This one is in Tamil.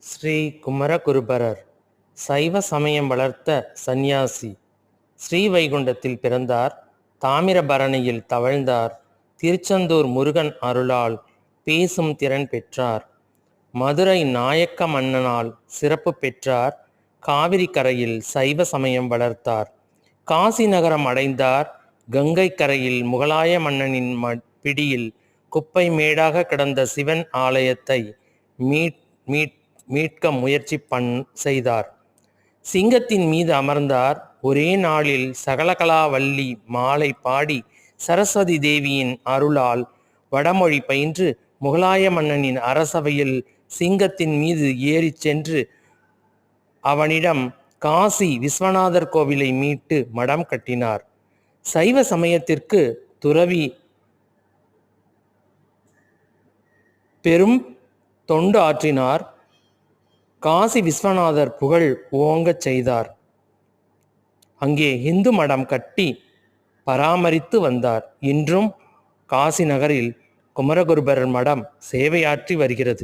ஸ்ரீ குமரகுருபரர் சைவ சமயம் வளர்த்த சந்நியாசி. ஸ்ரீவைகுண்டத்தில் பிறந்தார். தாமிரபரணியில் தவழ்ந்தார். திருச்செந்தூர் முருகன் அருளால் பேசும் திறன் பெற்றார். மதுரை நாயக்க மன்னனால் சிறப்பு பெற்றார். காவிரி கரையில் சைவ சமயம் வளர்த்தார். காசி நகரம் அடைந்தார். கங்கை கரையில் முகலாய மன்னனின் பிடியில் குப்பை மேடாக கிடந்த சிவன் ஆலயத்தை மீட்க முயற்சி செய்தார். சிங்கத்தின் மீது அமர்ந்தார். ஒரே நாளில் சகலகலாவல்லி மாலை பாடி சரஸ்வதி தேவியின் அருளால் வடமொழி பயின்று முகலாய மன்னனின் அரசவையில் சிங்கத்தின் மீது ஏறிச் சென்று அவனிடம் காசி விஸ்வநாதர் கோவிலை மீட்டு மடம் கட்டினார். சைவ சமயத்திற்கு துறவி பெரும் தொண்டு ஆற்றினார். காசி விஸ்வநாதர் புகழ் ஓங்கச் செய்தார். அங்கே இந்து மடம் கட்டி பராமரித்து வந்தார். இன்றும் காசி நகரில் குமரகுருபரர் மடம் சேவையாற்றி வருகிறது.